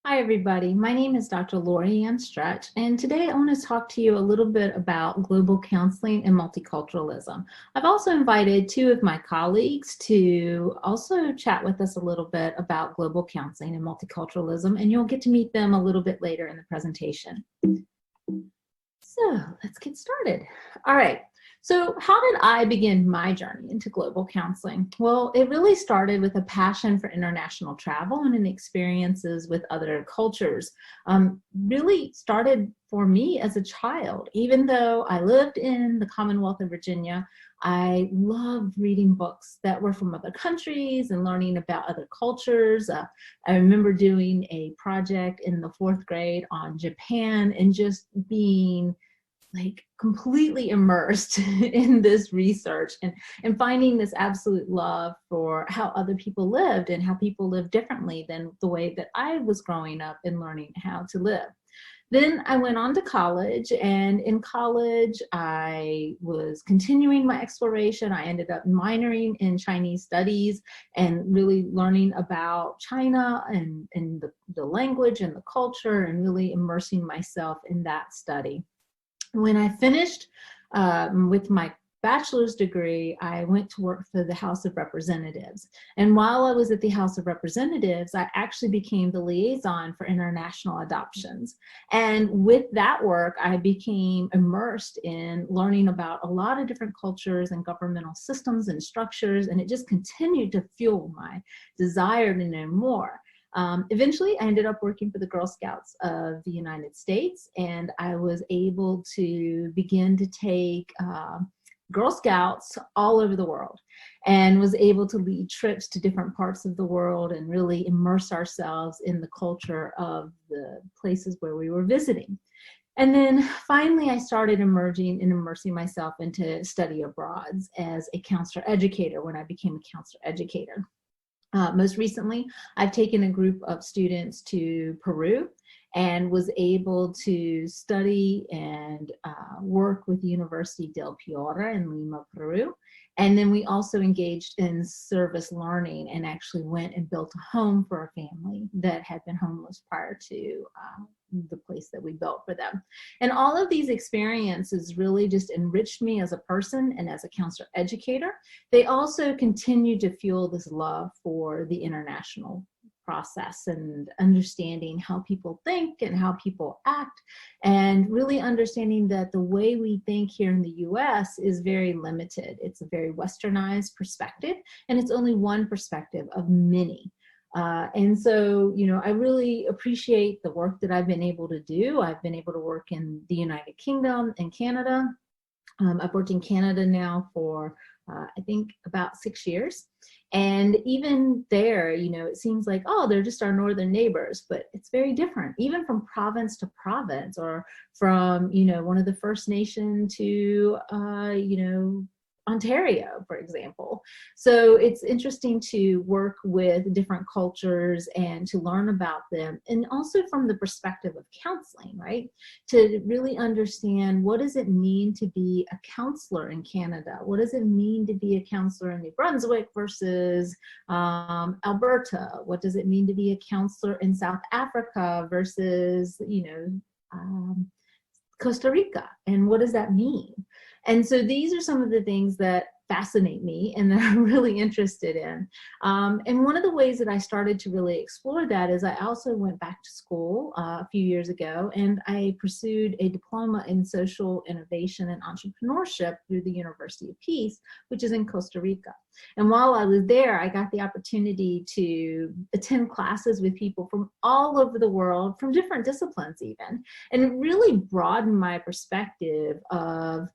Hi, everybody. My name is Dr. Lori Ann Stretch, and today I want to talk to you a little bit about global counseling and multiculturalism. I've also invited two of my colleagues to also chat with us a little bit about global counseling and multiculturalism, and you'll get to meet them a little bit later in the presentation. So let's get started. All right. So how did I begin my journey into global counseling? Well, it really started with a passion for international travel and experiences with other cultures. Really started for me as a child. Even though I lived in the Commonwealth of Virginia, I loved reading books that were from other countries and learning about other cultures. I remember doing a project in the 4th grade on Japan and just being like completely immersed in this research and finding this absolute love for how other people lived and how people live differently than the way that I was growing up and learning how to live. Then I went on to college, and in college I was continuing my exploration. I ended up minoring in Chinese studies and really learning about China and the language and the culture and really immersing myself in that study. When I finished with my bachelor's degree, I went to work for the House of Representatives. And while I was at the House of Representatives, I actually became the liaison for international adoptions. And with that work, I became immersed in learning about a lot of different cultures and governmental systems and structures, and it just continued to fuel my desire to know more. Eventually, I ended up working for the Girl Scouts of the United States, and I was able to begin to take Girl Scouts all over the world and was able to lead trips to different parts of the world and really immerse ourselves in the culture of the places where we were visiting. And then finally, I started immersing myself into study abroads as a counselor educator when I became a counselor educator. Most recently, I've taken a group of students to Peru and was able to study and work with the University del Piura in Lima, Peru. And then we also engaged in service learning and actually went and built a home for a family that had been homeless prior to the place that we built for them. And all of these experiences really just enriched me as a person and as a counselor educator. They also continue to fuel this love for the international process and understanding how people think and how people act, and really understanding that the way we think here in the US is very limited. It's a very westernized perspective, and it's only one perspective of many. And so, you know, I really appreciate the work that I've been able to do. I've been able to work in the United Kingdom and Canada. I've worked in Canada now for, I think, about 6 years. And even there, you know, it seems like, oh, they're just our northern neighbors, but it's very different, even from province to province, or from, you know, one of the First Nation to, you know, Ontario, for example. So it's interesting to work with different cultures and to learn about them, and also from the perspective of counseling, right? To really understand, what does it mean to be a counselor in Canada? What does it mean to be a counselor in New Brunswick versus Alberta? What does it mean to be a counselor in South Africa versus, you know, Costa Rica? And what does that mean? And so these are some of the things that fascinate me and that I'm really interested in. And one of the ways that I started to really explore that is I also went back to school a few years ago, and I pursued a diploma in social innovation and entrepreneurship through the University of Peace, which is in Costa Rica. And while I was there, I got the opportunity to attend classes with people from all over the world, from different disciplines even, and it really broadened my perspective of,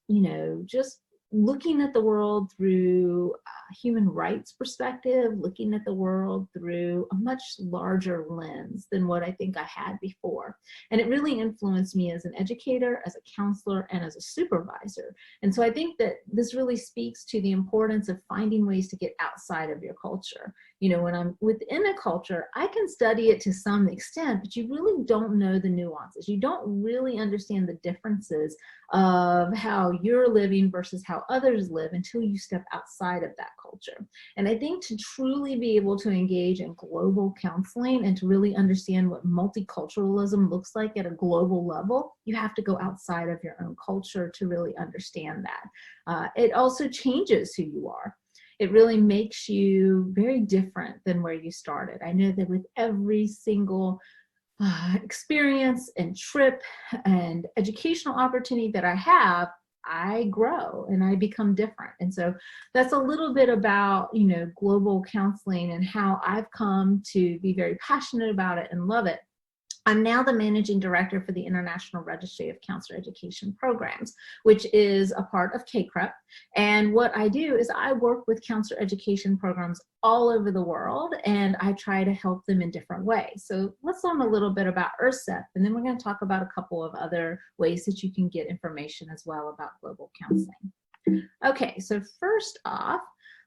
you know, just looking at the world through a human rights perspective, looking at the world through a much larger lens than what I think I had before. And it really influenced me as an educator, as a counselor, and as a supervisor. And so I think that this really speaks to the importance of finding ways to get outside of your culture You know, when I'm within a culture, I can study it to some extent, but you really don't know the nuances. You don't really understand the differences of how you're living versus how others live until you step outside of that culture. And I think to truly be able to engage in global counseling and to really understand what multiculturalism looks like at a global level, you have to go outside of your own culture to really understand that. It also changes who you are. It really makes you very different than where you started. I know that with every single experience and trip and educational opportunity that I have, I grow and I become different. And so that's a little bit about, you know, global counseling and how I've come to be very passionate about it and love it. I'm now the managing director for the International Registry of Counselor Education Programs, which is a part of CACREP. And what I do is I work with counselor education programs all over the world, and I try to help them in different ways. So let's learn a little bit about URSEP, and then we're going to talk about a couple of other ways that you can get information as well about global counseling. Okay, so first off,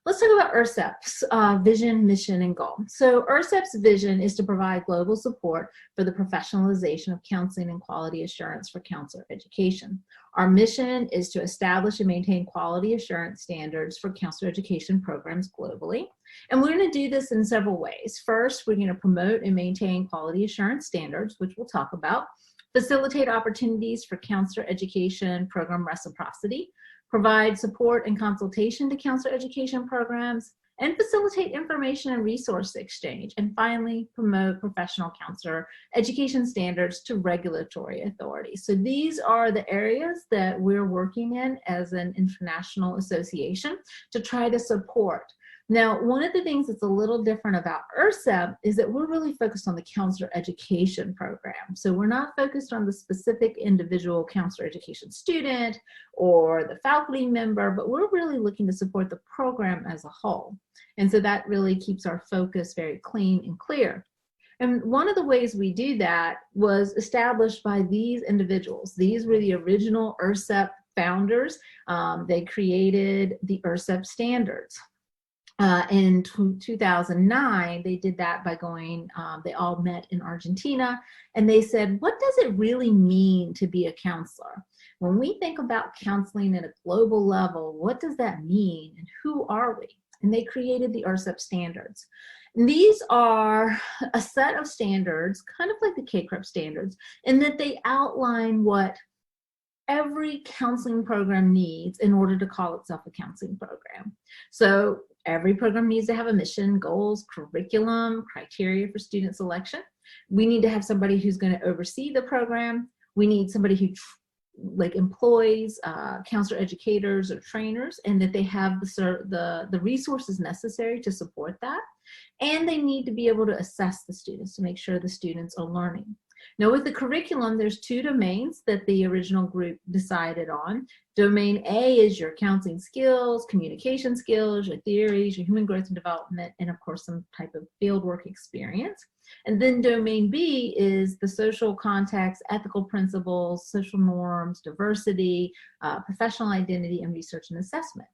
let's talk about URSEP's vision, mission, and goal. So URSEP's vision is to provide global support for the professionalization of counseling and quality assurance for counselor education. Our mission is to establish and maintain quality assurance standards for counselor education programs globally. And we're going to do this in several ways. First, we're going to promote and maintain quality assurance standards, which we'll talk about, facilitate opportunities for counselor education program reciprocity, provide support and consultation to counselor education programs, and facilitate information and resource exchange. And finally, promote professional counselor education standards to regulatory authorities. So these are the areas that we're working in as an international association to try to support. Now, one of the things that's a little different about URSEP is that we're really focused on the counselor education program. So we're not focused on the specific individual counselor education student or the faculty member, but we're really looking to support the program as a whole. And so that really keeps our focus very clean and clear. And one of the ways we do that was established by these individuals. These were the original URSEP founders. They created the URSEP Standards. In 2009, they did that by going, they all met in Argentina, and they said, what does it really mean to be a counselor? When we think about counseling at a global level, what does that mean, and who are we? And they created the URSEP Standards. And these are a set of standards, kind of like the CACREP standards, in that they outline what every counseling program needs in order to call itself a counseling program. So every program needs to have a mission, goals, curriculum, criteria for student selection. We need to have somebody who's going to oversee the program. We need somebody who employs counselor educators or trainers, and that they have the resources necessary to support that. And they need to be able to assess the students to make sure the students are learning. Now, with the curriculum, there's two domains that the original group decided on. Domain A is your counseling skills, communication skills, your theories, your human growth and development, and of course, some type of fieldwork experience. And then domain B is the social context, ethical principles, social norms, diversity, professional identity, and research and assessment.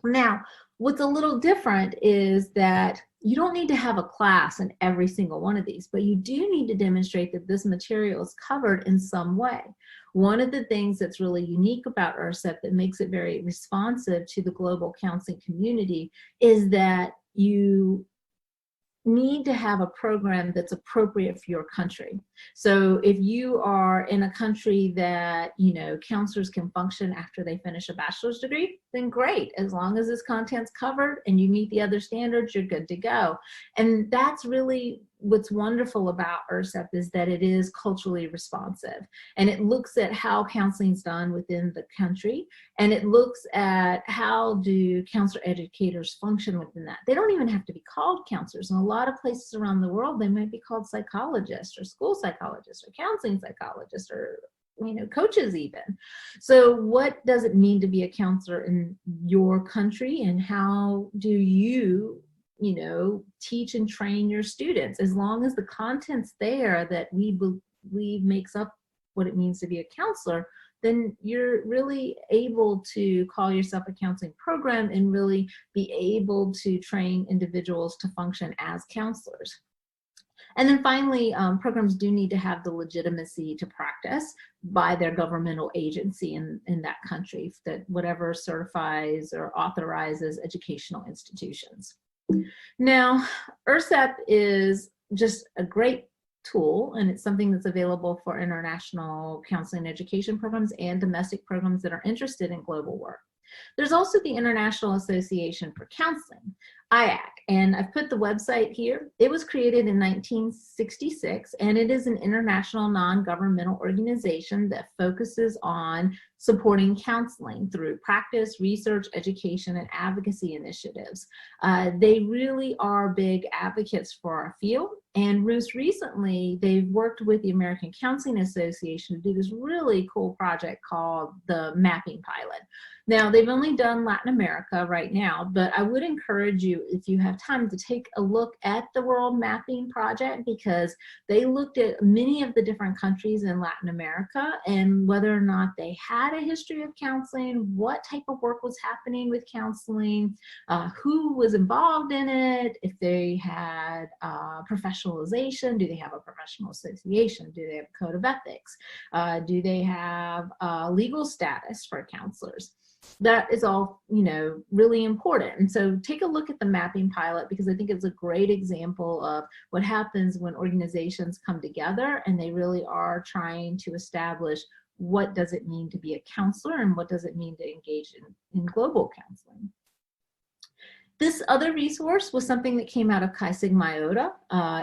Now, what's a little different is that you don't need to have a class in every single one of these, but you do need to demonstrate that this material is covered in some way. One of the things that's really unique about URSEP that makes it very responsive to the global counseling community is that you need to have a program that's appropriate for your country. So if you are in a country that, you know, counselors can function after they finish a bachelor's degree, then great. As long as this content's covered and you meet the other standards, you're good to go. And that's really what's wonderful about URSEP, is that it is culturally responsive, and it looks at how counseling is done within the country, and it looks at how do counselor educators function within that. They don't even have to be called counselors. In a lot of places around the world, they might be called psychologists or school psychologists or counseling psychologists or, you know, coaches even. So what does it mean to be a counselor in your country, and how do you teach and train your students? As long as the content's there that we believe makes up what it means to be a counselor, then you're really able to call yourself a counseling program and really be able to train individuals to function as counselors. And then finally, programs do need to have the legitimacy to practice by their governmental agency in that country, that whatever certifies or authorizes educational institutions. Now, URSEP is just a great tool, and it's something that's available for international counseling and education programs and domestic programs that are interested in global work. There's also the International Association for Counseling, IAC, and I've put the website here. It was created in 1966, and it is an international non-governmental organization that focuses on supporting counseling through practice, research, education, and advocacy initiatives. They really are big advocates for our field, and most recently, they've worked with the American Counseling Association to do this really cool project called the Mapping Pilot. Now, they've only done Latin America right now, but I would encourage you, if you have time, to take a look at the World Mapping Project, because they looked at many of the different countries in Latin America and whether or not they had a history of counseling, what type of work was happening with counseling, who was involved in it, if they had professionalization, do they have a professional association, do they have a code of ethics, do they have legal status for counselors. That is all, really important. And so take a look at the Mapping Pilot, because I think it's a great example of what happens when organizations come together and they really are trying to establish what does it mean to be a counselor and what does it mean to engage in global counseling. This other resource was something that came out of Chi Sigma Iota.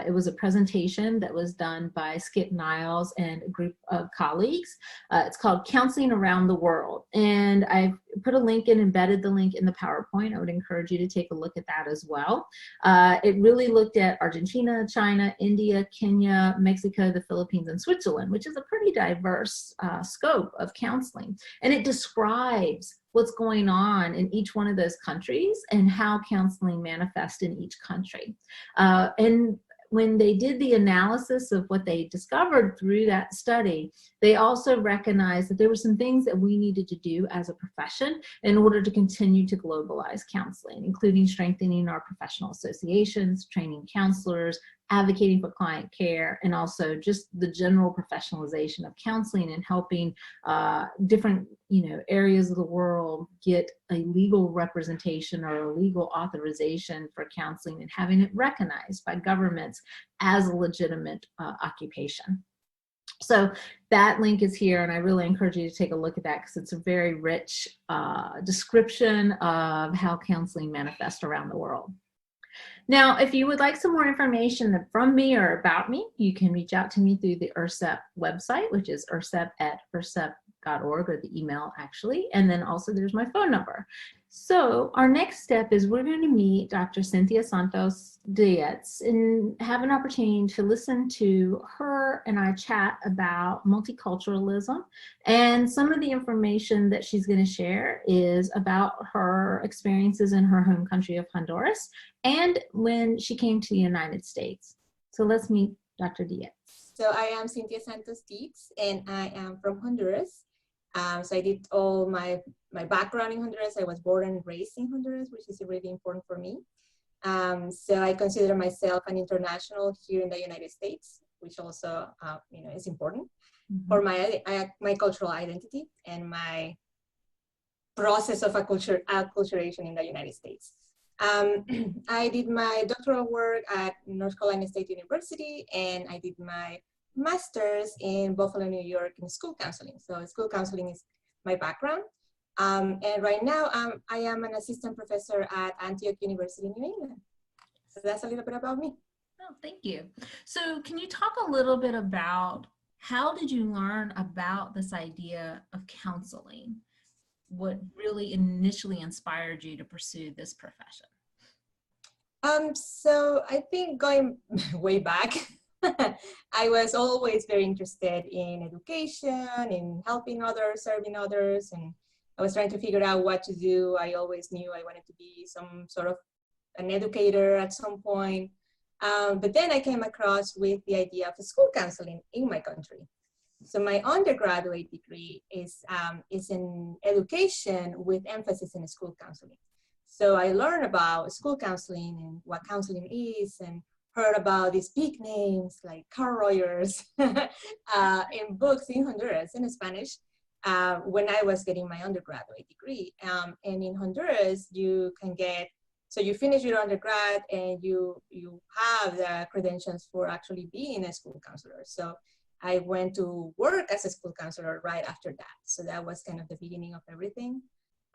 It was a presentation that was done by Skip Niles and a group of colleagues. It's called Counseling Around the World. And I've put a link and embedded the link in the PowerPoint. I would encourage you to take a look at that as well. It really looked at Argentina, China, India, Kenya, Mexico, the Philippines, and Switzerland, which is a pretty diverse scope of counseling. And it describes what's going on in each one of those countries and how counseling manifests in each country. And when they did the analysis of what they discovered through that study, they also recognized that there were some things that we needed to do as a profession in order to continue to globalize counseling, including strengthening our professional associations, training counselors, advocating for client care, and also just the general professionalization of counseling and helping different areas of the world get a legal representation or a legal authorization for counseling and having it recognized by governments as a legitimate occupation. So that link is here, and I really encourage you to take a look at that because it's a very rich description of how counseling manifests around the world. Now, if you would like some more information from me or about me, you can reach out to me through the URSEP website, which is ursep@ursep.org, or the email actually, and then also there's my phone number. So our next step is we're going to meet Dr. Cynthia Santos Diaz and have an opportunity to listen to her and I chat about multiculturalism, and some of the information that she's going to share is about her experiences in her home country of Honduras and when she came to the United States. So let's meet Dr. Diaz. So I am Cynthia Santos Diaz, and I am from Honduras. So I did all my background in Honduras. I was born and raised in Honduras, which is really important for me. So I consider myself an international here in the United States, which also is important for my cultural identity and my process of acculturation in the United States. I did my doctoral work at North Carolina State University, and I did my master's in Buffalo, New York in school counseling. So school counseling is my background. And right now I am an assistant professor at Antioch University in New England. So that's a little bit about me. Oh, thank you. So can you talk a little bit about how did you learn about this idea of counseling? What really initially inspired you to pursue this profession? So I think going way back, I was always very interested in education, in helping others, serving others, and I was trying to figure out what to do. I always knew I wanted to be some sort of an educator at some point. But then I came across with the idea of school counseling in my country. So my undergraduate degree is in education with emphasis in school counseling. So I learned about school counseling and what counseling is, and heard about these big names like Carl Rogers in books in Honduras in Spanish when I was getting my undergraduate degree. And in Honduras, you can get, so you finish your undergrad and you have the credentials for actually being a school counselor. So I went to work as a school counselor right after that. So that was kind of the beginning of everything.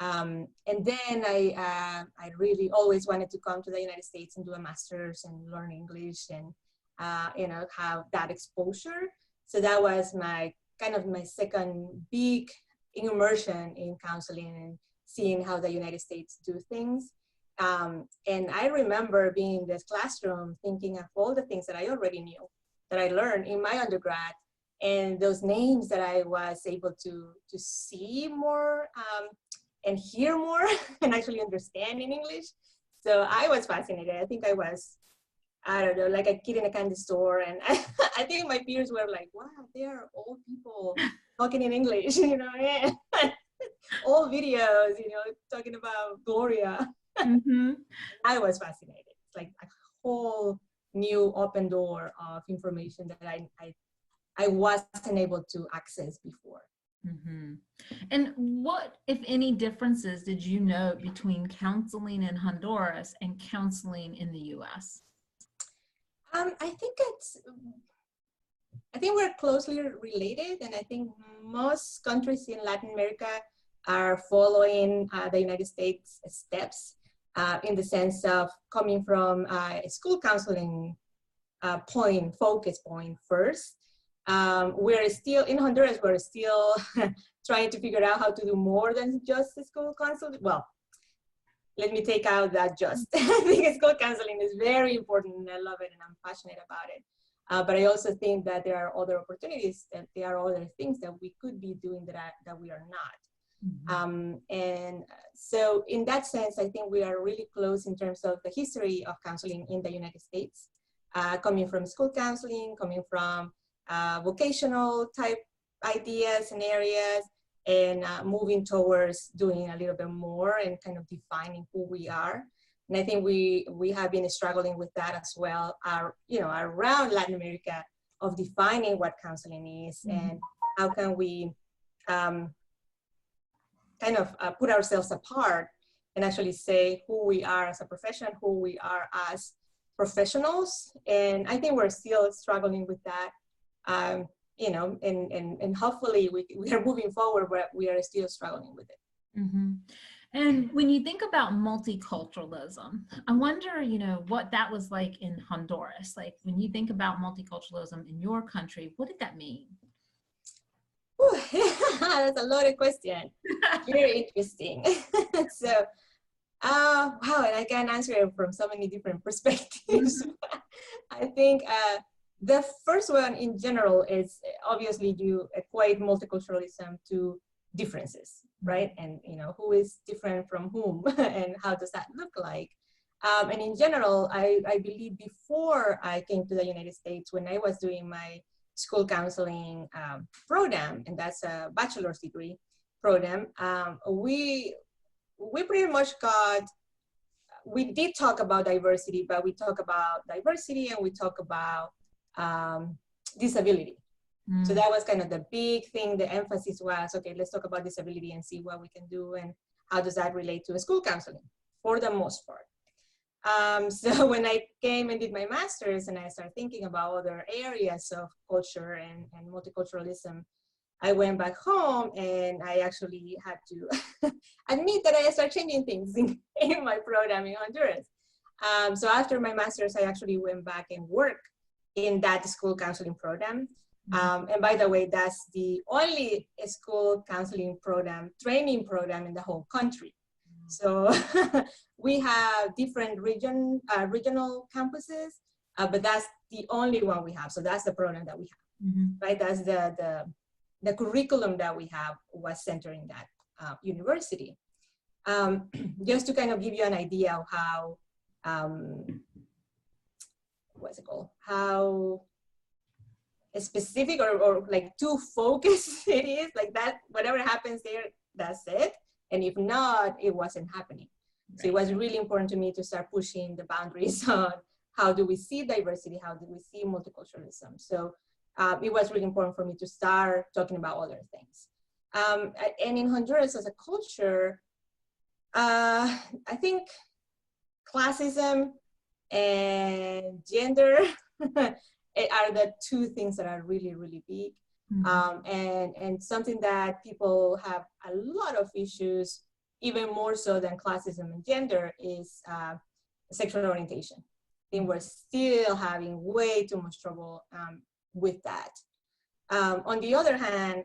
And then I really always wanted to come to the United States and do a master's and learn English and, have that exposure. So that was my second big immersion in counseling and seeing how the United States do things. And I remember being in this classroom thinking of all the things that I already knew, that I learned in my undergrad, and those names that I was able to see more and hear more and actually understand in English. So I was fascinated. I think I was, I don't know, like a kid in a candy store. And I think my peers were like, wow, they are old people talking in English, yeah. Old videos, talking about Gloria. Mm-hmm. I was fascinated. It's like a whole new open door of information that I wasn't able to access before. Mm-hmm. And what, if any, differences did you note between counseling in Honduras and counseling in the U.S.? I think we're closely related, and I think most countries in Latin America are following the United States steps in the sense of coming from a school counseling focus point first. We're still, in Honduras, we're still trying to figure out how to do more than just school counseling. Well, let me take out that just. I think school counseling is very important and I love it and I'm passionate about it. But I also think that there are other opportunities, that there are other things that we could be doing that we are not. Mm-hmm. And so in that sense, I think we are really close in terms of the history of counseling in the United States, coming from school counseling, coming from vocational type ideas and areas, and moving towards doing a little bit more and kind of defining who we are. And I think we have been struggling with that as well, around Latin America, of defining what counseling is, mm-hmm. and how can we put ourselves apart and actually say who we are as a profession, who we are as professionals. And I think we're still struggling with that. And hopefully we are moving forward, but we are still struggling with it. Mm-hmm. And when you think about multiculturalism, I wonder, what that was like in Honduras. Like when you think about multiculturalism in your country, what did that mean? That's a loaded question. Very interesting. So, wow, and I can answer it from so many different perspectives. I think the first one in general is obviously you equate multiculturalism to differences, right? And who is different from whom and how does that look like? And in general, I believe before I came to the United States, when I was doing my school counseling program, and that's a bachelor's degree program, we pretty much we did talk about diversity, but we talk about diversity and we talk about disability. Mm. So that was kind of the big thing. The emphasis was, okay, let's talk about disability and see what we can do and how does that relate to school counseling for the most part. So when I came and did my master's and I started thinking about other areas of culture and multiculturalism, I went back home and I actually had to admit that I started changing things in my program in Honduras. So after my master's, I actually went back and worked in that school counseling program. And by the way, that's the only school counseling program, training program in the whole country. So we have different regional campuses, but that's the only one we have. So that's the program that we have, mm-hmm. right? That's the curriculum that we have was centered in that university. Just to kind of give you an idea of how, how specific or like too focused it is, like that, whatever happens there, that's it. And if not, it wasn't happening. Right. So it was really important to me to start pushing the boundaries on how do we see diversity, how do we see multiculturalism. So it was really important for me to start talking about other things. And in Honduras as a culture, I think classism and gender are the two things that are really, really big. And something that people have a lot of issues, even more so than classism and gender, is sexual orientation. I think we're still having way too much trouble with that. On the other hand,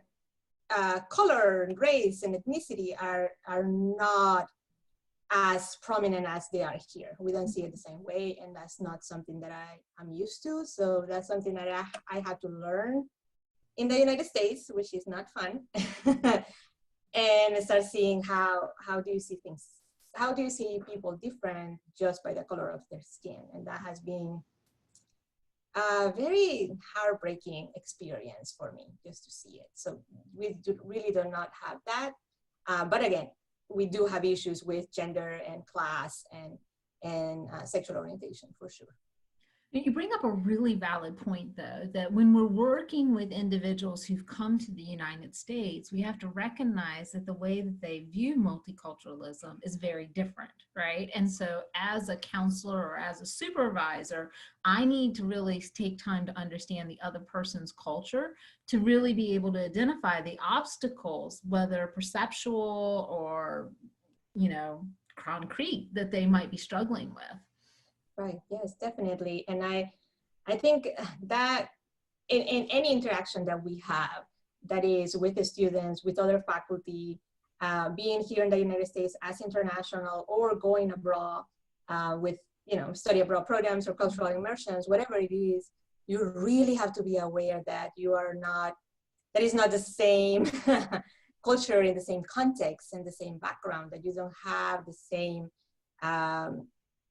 color and race and ethnicity are not as prominent as they are here. We don't see it the same way, and that's not something that I'm used to. So that's something that I had to learn in the United States, which is not fun. And start seeing how do you see things, how do you see people different just by the color of their skin. And that has been a very heartbreaking experience for me, just to see it. So we really do not have that. But again, we do have issues with gender and class and sexual orientation, for sure. You bring up a really valid point, though, that when we're working with individuals who've come to the United States, we have to recognize that the way that they view multiculturalism is very different, right? And so as a counselor or as a supervisor, I need to really take time to understand the other person's culture to really be able to identify the obstacles, whether perceptual or, you know, concrete, that they might be struggling with. Right, yes, definitely. And I think that in any interaction that we have, that is with the students, with other faculty, being here in the United States as international or going abroad with, you know, study abroad programs or cultural immersions, whatever it is, you really have to be aware that you are not, that is not the same culture in the same context and the same background, that you don't have the same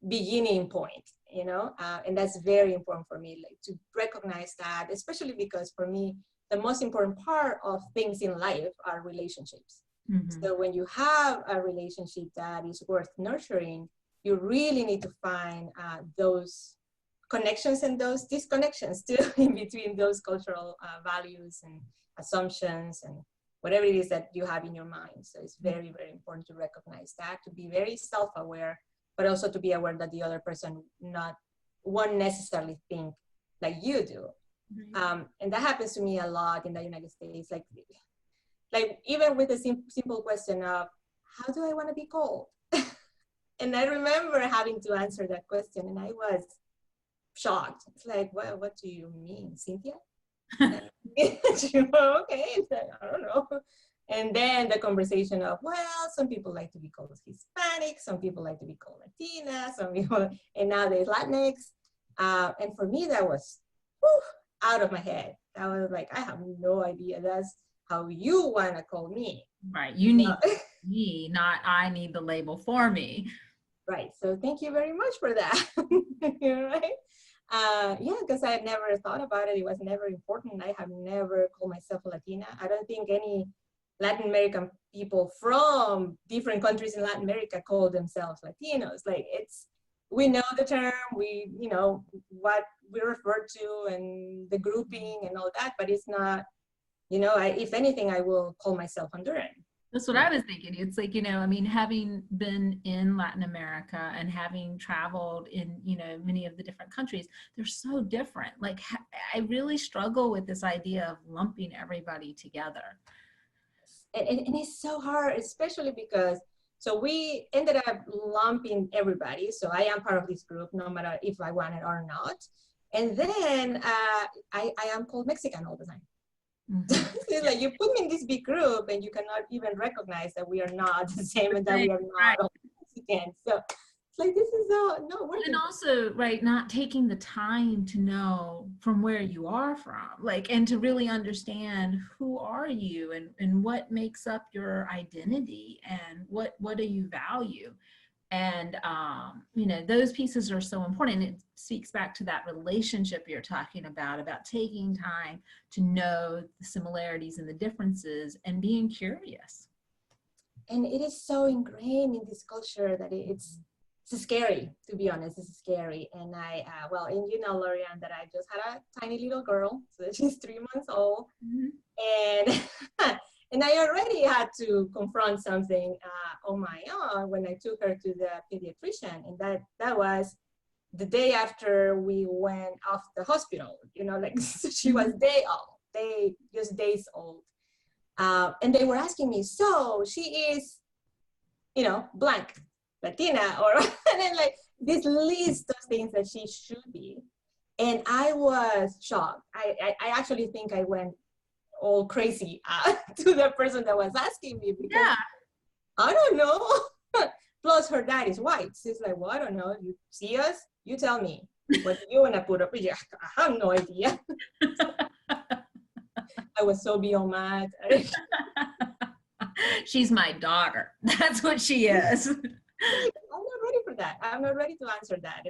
beginning point, you know, and that's very important for me, like to recognize that, especially because for me, the most important part of things in life are relationships. So when you have a relationship that is worth nurturing, you really need to find those connections and those disconnections too in between those cultural values and assumptions and whatever it is that you have in your mind. So it's very, very important to recognize that, to be very self-aware, but also to be aware that the other person won't necessarily think like you do. And that happens to me a lot in the United States. Like even with the simple question of, how do I want to be called? And I remember having to answer that question, and I was shocked. It's like, well, what do you mean, Cynthia? Okay, I don't know. And then the conversation of, well, some people like to be called Hispanic, some people like to be called Latina, some people, and now there's Latinx. And for me, that was out of my head. I was like, I have no idea. That's how you want to call me. Right. You need me, not I need the label for me. Right. So thank you very much for that. Right. Yeah, because I had never thought about it. It was never important. I have never called myself a Latina. I don't think any Latin American people from different countries in Latin America call themselves Latinos. Like we know the term, you know, what we refer to and the grouping and all that, but it's not, you know, if anything, I will call myself Honduran. That's what I was thinking. It's like, you know, I mean, having been in Latin America and having traveled in, you know, many of the different countries, they're so different. Like, I really struggle with this idea of lumping everybody together. And it's so hard, especially because, so we ended up lumping everybody. So I am part of this group, no matter if I want it or not. And then I am called Mexican all the time. It's like you put me in this big group and you cannot even recognize that we are not the same and that we are not all Mexican. So it's like, this is not working. And also, right, not taking the time to know from where you are from, like, and to really understand who are you and what makes up your identity and what do you value. And, you know, those pieces are so important. It speaks back to that relationship you're talking about taking time to know the similarities and the differences and being curious. And it is so ingrained in this culture that it's scary, to be honest. It's scary. And well, and you know, Lorianne, that I just had a tiny little girl, so she's 3 months old. And and I already had to confront something on my own when I took her to the pediatrician, and that was the day after we went off the hospital. You know, like so she was just days old, and they were asking me, so she is, you know, blank, Latina, or and then like this list of things that she should be, and I was shocked. I actually think I went all crazy to the person that was asking me because Yeah. I don't know. Plus her dad is white. She's like, well, I don't know. You see us? You tell me. What do you want to put up? I have no idea. I was so beyond mad. She's my daughter. That's what she is. I'm not ready for that. I'm not ready to answer that.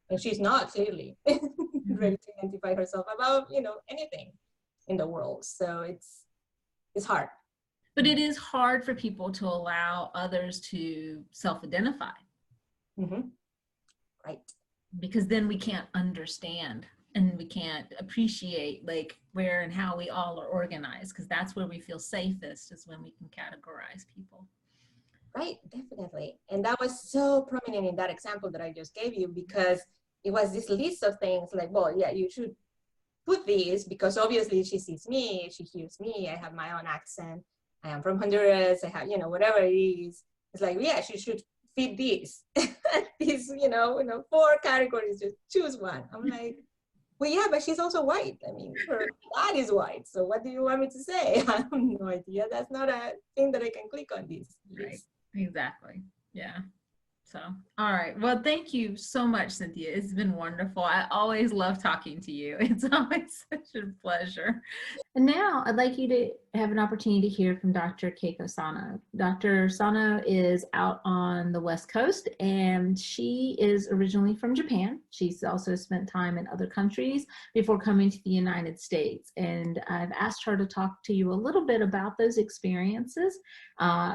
And she's not clearly ready to identify herself about, you know, anything in the world. So it's hard. But it is hard for people to allow others to self-identify. Right. Because then we can't understand and we can't appreciate like where and how we all are organized, because that's where we feel safest, is when we can categorize people. Right, definitely. And that was so prominent in that example that I just gave you, because it was this list of things like, well, yeah, you should put these because obviously she sees me, she hears me, I have my own accent, I am from Honduras, I have, you know, whatever it is. It's like, yeah, she should fit these, these, you know, 4 categories, just choose one. I'm like, well, yeah, but she's also white. I mean, her dad is white. So what do you want me to say? I have no idea. That's not a thing that I can click on this. Right. Exactly. Yeah. So, all right. Well, thank you so much, Cynthia. It's been wonderful. I always love talking to you. It's always such a pleasure. And now I'd like you to have an opportunity to hear from Dr. Kato Sana. Dr. Sana is out on the West Coast, and she is originally from Japan. She's also spent time in other countries before coming to the United States. And I've asked her to talk to you a little bit about those experiences,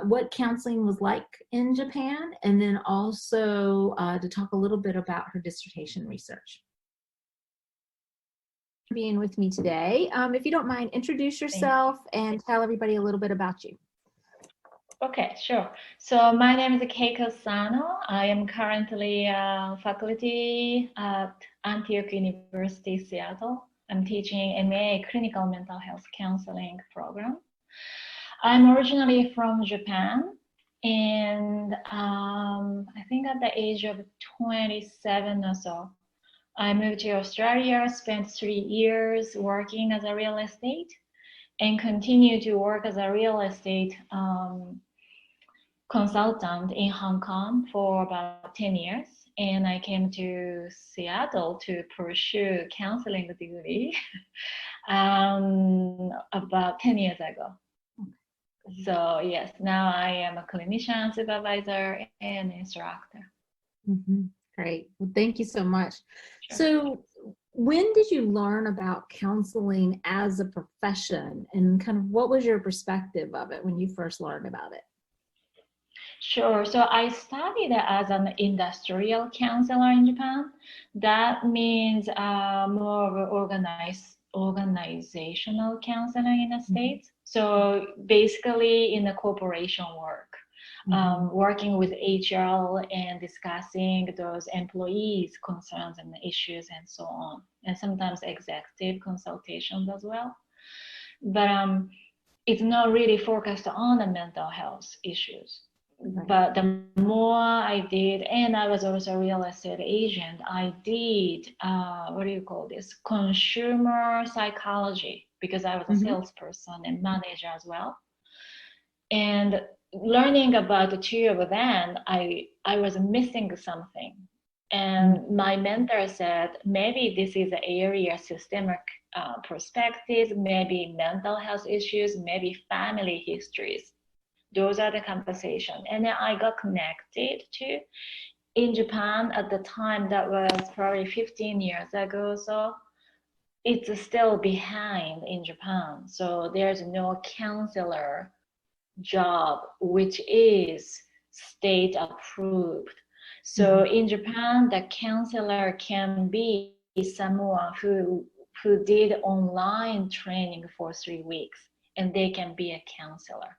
what counseling was like in Japan, and then also to talk a little bit about her dissertation research. Being with me today. If you don't mind, introduce yourself and tell everybody a little bit about you. Okay, sure. So my name is Kato Sana. I am currently faculty at Antioch University, Seattle. I'm teaching MA Clinical Mental Health Counseling program. I'm originally from Japan, and I think at the age of 27 or so, I moved to Australia, spent 3 years working as a real estate, and continued to work as a real estate consultant in Hong Kong for about 10 years. And I came to Seattle to pursue counseling degree about 10 years ago. So yes, now I am a clinician, supervisor, and instructor. Great. Well, thank you so much. Sure. So when did you learn about counseling as a profession, and kind of what was your perspective of it when you first learned about it? Sure. So I studied as an industrial counselor in Japan. That means more of organizational counseling in the States. So basically in the corporation work. Working with HR and discussing those employees' concerns and issues and so on, and sometimes executive consultations as well. But it's not really focused on the mental health issues. But the more I did, and I was also a real estate agent, I did, what do you call this, consumer psychology, because I was a salesperson and manager as well. And learning about the two of them, I was missing something. And my mentor said, maybe this is an area systemic perspective, maybe mental health issues, maybe family histories. Those are the conversation. And then I got connected to, in Japan at the time, that was probably 15 years ago. So it's still behind in Japan. So there's no counselor job which is state approved. So in Japan, the counselor can be someone who did online training for 3 weeks, and they can be a counselor.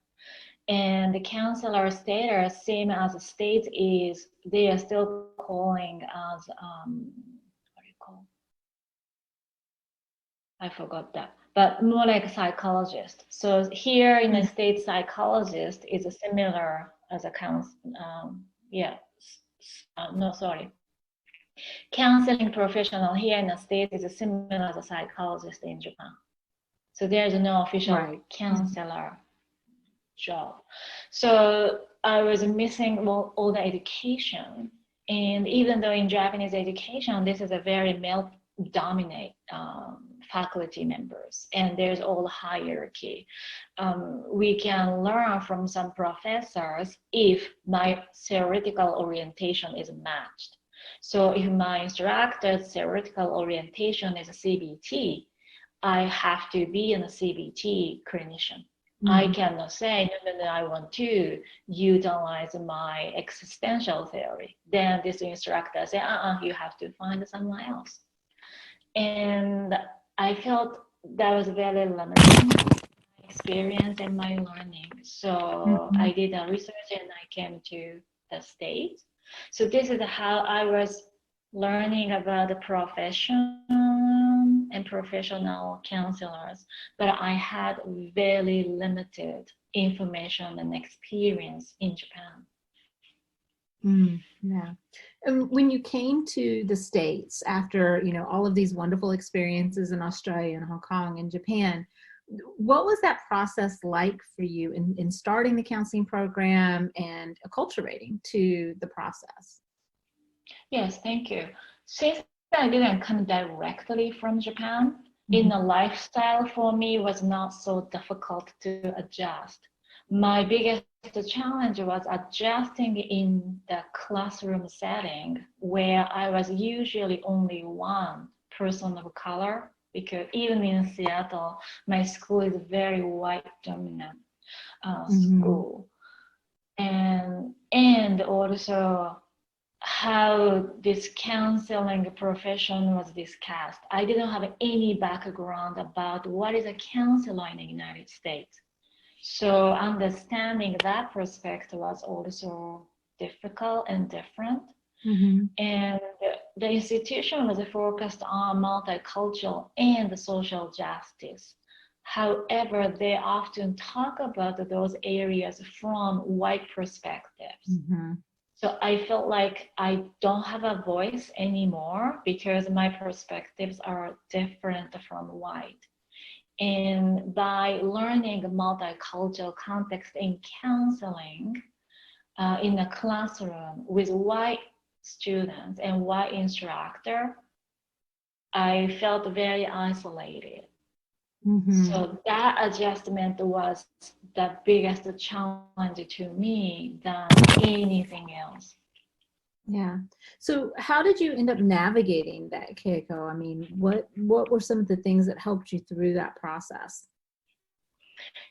And the counselor status, same as the state, is they are still calling as what do you call? I forgot that, but more like a psychologist. So here in the States, psychologist is a similar as a counseling professional here in the States is similar as a psychologist in Japan. So there's no official counselor job. So I was missing all the education. And even though in Japanese education, this is a very male-dominate faculty members, and there's all hierarchy. We can learn from some professors if my theoretical orientation is matched. So if my instructor's theoretical orientation is a CBT, I have to be a CBT clinician. I cannot say, no, I want to utilize my existential theory. Then this instructor say, you have to find someone else. And I felt that was very limiting experience in my learning. So I did a research and I came to the States. So this is how I was learning about the profession and professional counselors, but I had very limited information and experience in Japan. Yeah. And when you came to the States after, all of these wonderful experiences in Australia and Hong Kong and Japan, what was that process like for you in starting the counseling program and acculturating to the process? Yes, thank you. Since I didn't come directly from Japan, in the lifestyle for me was not so difficult to adjust. My biggest challenge was adjusting in the classroom setting where I was usually only one person of color, because even in Seattle, my school is very white dominant school. And also how this counseling profession was discussed. I didn't have any background about what is a counselor in the United States. So understanding that perspective was also difficult and different. And the institution was focused on multicultural and social justice. However, they often talk about those areas from white perspectives. So I felt like I don't have a voice anymore because my perspectives are different from white. And by learning multicultural context in counseling in the classroom with white students and white instructor, I felt very isolated. So that adjustment was the biggest challenge to me than anything else. Yeah. So how did you end up navigating that, Keiko? I mean, what were some of the things that helped you through that process?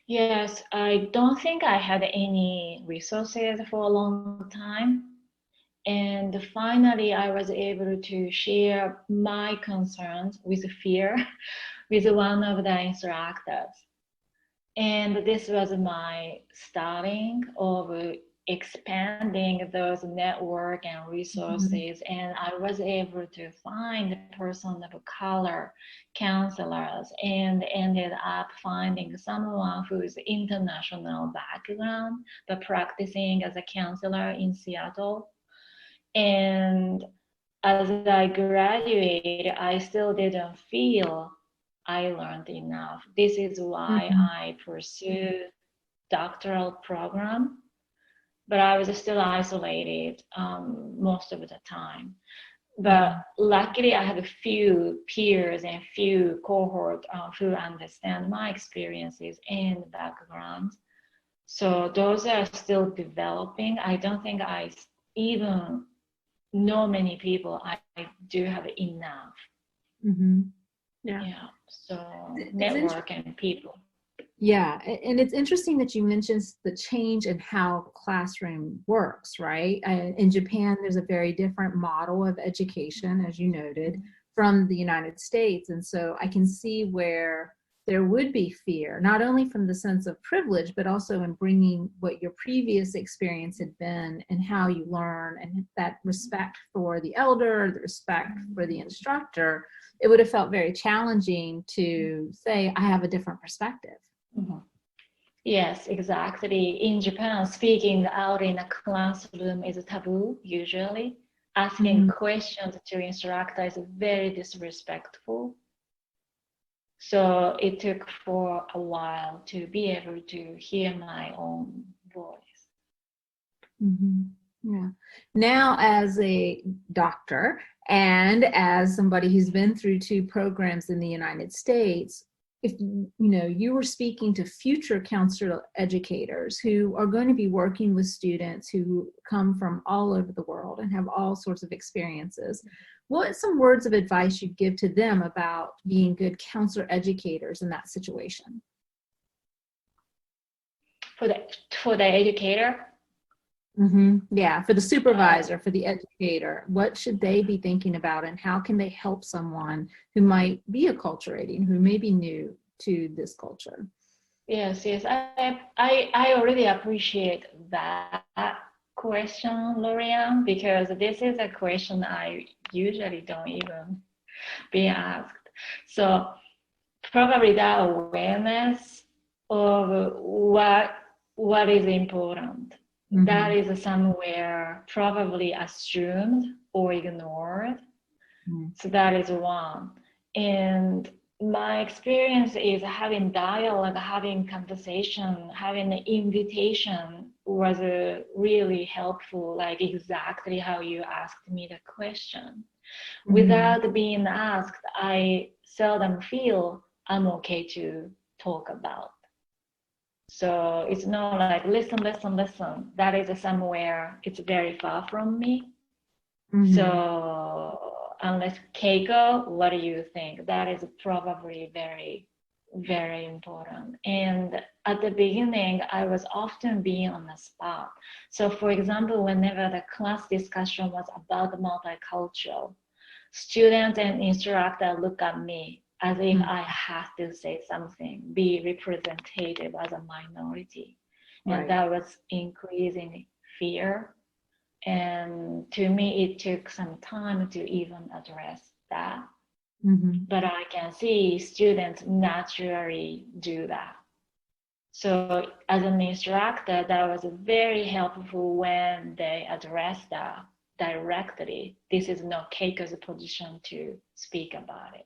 Yes, I don't think I had any resources for a long time. And finally, I was able to share my concerns with fear with one of the instructors. And this was my starting of expanding those network and resources. And I was able to find a person of color counselors and ended up finding someone who's international background, but practicing as a counselor in Seattle. And as I graduated, I still didn't feel I learned enough. This is why I pursued doctoral program, but I was still isolated most of the time. But luckily, I have a few peers and few cohort who understand my experiences and background. So those are still developing. I don't think I even know many people. I do have enough. Mm-hmm. Yeah. Yeah. So It's network and people. Yeah, and it's interesting that you mentioned the change in how classroom works, right? In Japan, there's a very different model of education, as you noted, from the United States. And so I can see where there would be fear, not only from the sense of privilege, but also in bringing what your previous experience had been and how you learn and that respect for the elder, the respect for the instructor. It would have felt very challenging to say, I have a different perspective. Mm-hmm. Yes, exactly. In Japan, speaking out in a classroom is taboo, usually. Asking questions to instructor is very disrespectful. So it took for a while to be able to hear my own voice. Mm-hmm. Yeah. Now, as a doctor and as somebody who's been through 2 programs in the United States, if you were speaking to future counselor educators who are going to be working with students who come from all over the world and have all sorts of experiences, what are some words of advice you'd give to them about being good counselor educators in that situation? For the educator? Mm-hmm. Yeah, for the supervisor, for the educator, what should they be thinking about and how can they help someone who might be acculturating, who may be new to this culture? Yes. I already appreciate that question, Lorian, because this is a question I usually don't even be asked. So probably that awareness of what is important. Mm-hmm. That is somewhere probably assumed or ignored. Mm-hmm. So that is one. And my experience is having dialogue, having conversation, having an invitation was really helpful, like exactly how you asked me the question. Mm-hmm. Without being asked, I seldom feel I'm okay to talk about. So it's not like listen. That is somewhere it's very far from me. Mm-hmm. So unless Keiko, what do you think? That is probably very, very important. And at the beginning, I was often being on the spot. So for example, whenever the class discussion was about the multicultural, students and instructor look at me as if I have to say something, be representative as a minority. Right. And that was increasing fear. And to me, it took some time to even address that. Mm-hmm. But I can see students naturally do that. So as an instructor, that was very helpful when they address that directly. This is not Keiko's position to speak about it.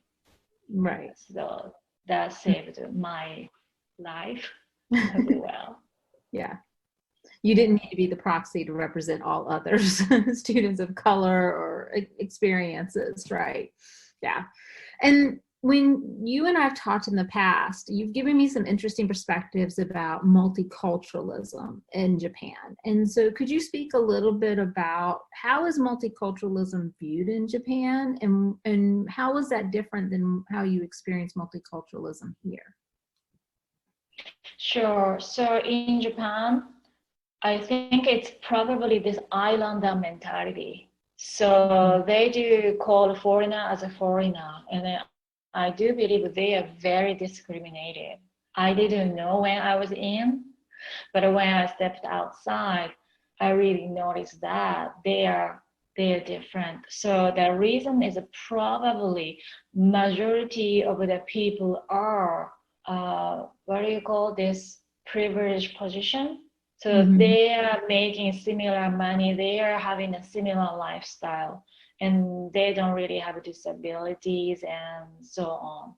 Right. So that saved my life as well. Yeah. You didn't need to be the proxy to represent all others, students of color or experiences, right? Yeah. And when you and I've talked in the past, you've given me some interesting perspectives about multiculturalism in Japan. And so could you speak a little bit about how is multiculturalism viewed in Japan and how is that different than how you experience multiculturalism here? Sure. So in Japan, I think it's probably this islander mentality. So they do call a foreigner as a foreigner. And then I do believe they are very discriminated. I didn't know when I was in, but when I stepped outside, I really noticed that they are different. So the reason is probably majority of the people are what do you call this, privileged position. So they are making similar money, they are having a similar lifestyle, and they don't really have disabilities and so on.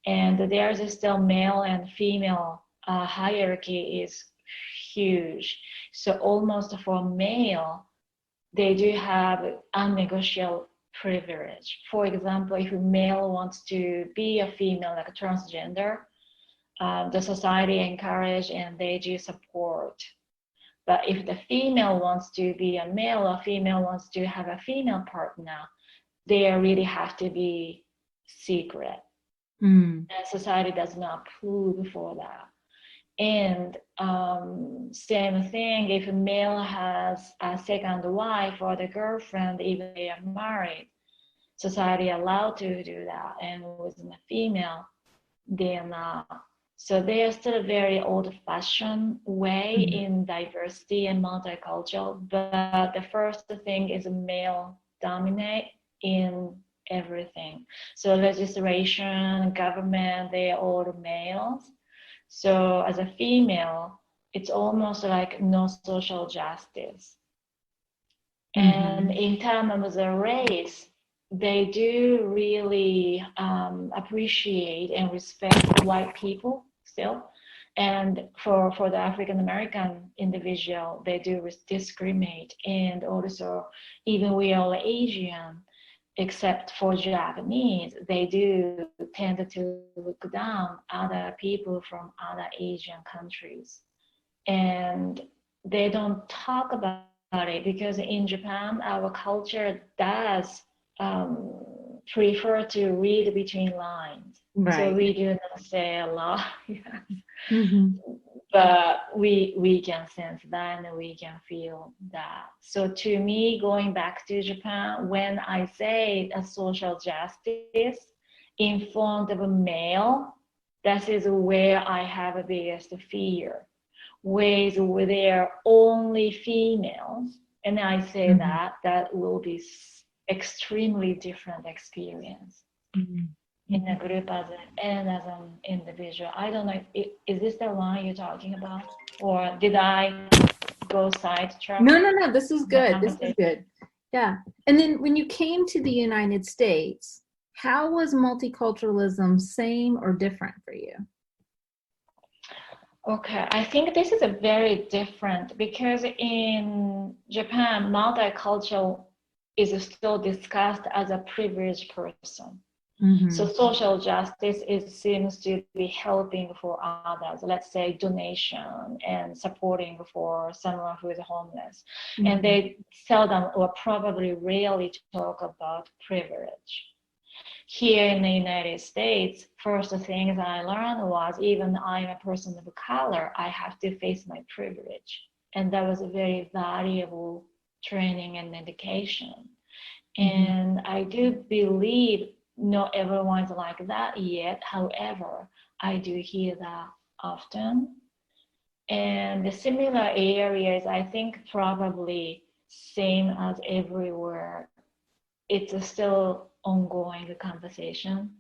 And there's still male and female hierarchy is huge. So almost for male, they do have unnegotiable privilege. For example, if a male wants to be a female, like a transgender, the society encourage and they do support. But if the female wants to be a male or female wants to have a female partner, they really have to be secret. And society does not approve for that. And same thing, if a male has a second wife or the girlfriend, even they are married, society allowed to do that. And with a female, they are not. So they are still a very old-fashioned way in diversity and multicultural. But the first thing is male dominate in everything. So legislation, government, they are all males. So as a female, it's almost like no social justice. And in terms of the race, they do really appreciate and respect white people still. And for the African American individual, they do discriminate. And also, even we are Asian, except for Japanese, they do tend to look down other people from other Asian countries. And they don't talk about it because in Japan, our culture does prefer to read between lines. Right. So we do not say a lot. But we can sense that and we can feel that. So to me, going back to Japan, when I say a social justice in front of a male, that is where I have the biggest fear. Where they're only females, and I say that will be extremely different experience. In a group and as an individual. I don't know, is this the line you're talking about? Or did I go sidetrack? No, this is good. This is good. Yeah. And then when you came to the United States, how was multiculturalism same or different for you? Okay, I think this is a very different because in Japan, multicultural is still discussed as a privileged person. So social justice seems to be helping for others, let's say donation and supporting for someone who is homeless. And they seldom or probably rarely talk about privilege. Here in the United States, first things I learned was even I'm a person of color, I have to face my privilege. And that was a very valuable training and education. And I do believe not everyone's like that yet. However, I do hear that often. And the similar areas, I think probably same as everywhere. It's still ongoing conversation.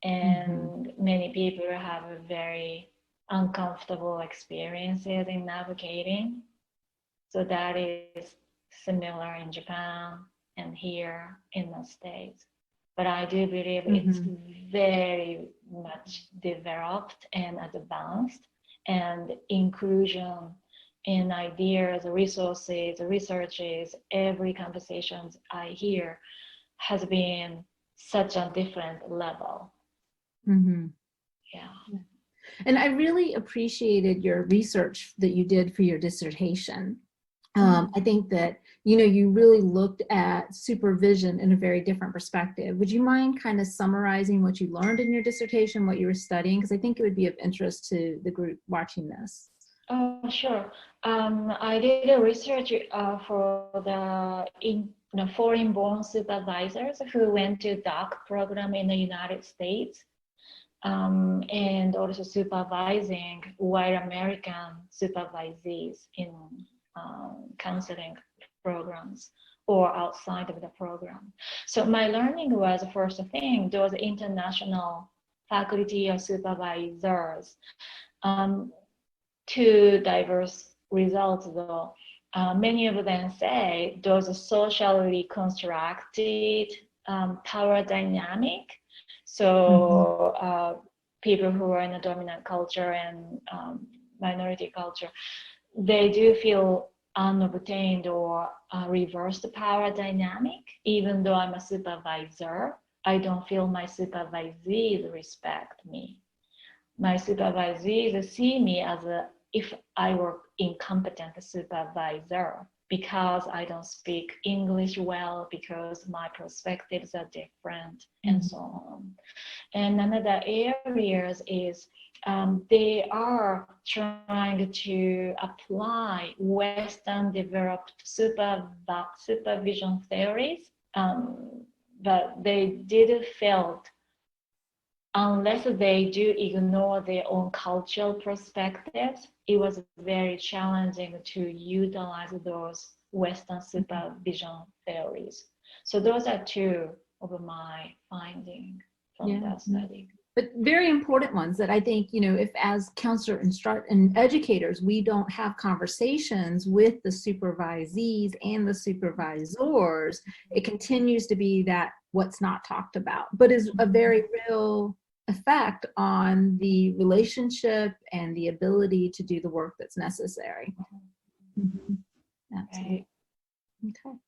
And many people have a very uncomfortable experiences in navigating. So that is similar in Japan and here in the States. But I do believe it's very much developed and advanced, and inclusion in ideas, resources, researches, every conversations I hear has been such a different level. Yeah. And I really appreciated your research that you did for your dissertation. I think that, you really looked at supervision in a very different perspective. Would you mind kind of summarizing what you learned in your dissertation, what you were studying? Because I think it would be of interest to the group watching this. Oh, sure. I did a research for the foreign-born supervisors who went to DOC program in the United States. And also supervising white American supervisees in counseling programs or outside of the program. So my learning was, first thing, those international faculty or supervisors. Two diverse results though. Many of them say those socially constructed power dynamic. So people who are in a dominant culture and minority culture, they do feel unobtained or reversed power dynamic. Even though I'm a supervisor, I don't feel my supervisees respect me. my supervisees see me as if I were incompetent supervisor because I don't speak English well, because my perspectives are different, and so on. And another areas is they are trying to apply Western developed supervision theories, but they did fail unless they do ignore their own cultural perspectives. It was very challenging to utilize those Western supervision theories. So those are two of my findings from that study. But very important ones that I think, you know, if as counselors and educators, we don't have conversations with the supervisees and the supervisors, it continues to be that what's not talked about, but is a very real effect on the relationship and the ability to do the work that's necessary. Absolutely. Okay.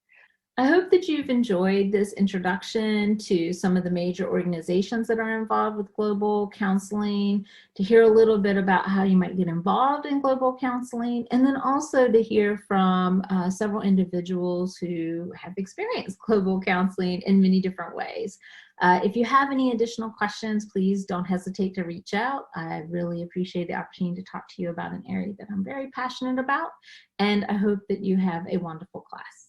I hope that you've enjoyed this introduction to some of the major organizations that are involved with global counseling, to hear a little bit about how you might get involved in global counseling, and then also to hear from several individuals who have experienced global counseling in many different ways. If you have any additional questions, please don't hesitate to reach out. I really appreciate the opportunity to talk to you about an area that I'm very passionate about, and I hope that you have a wonderful class.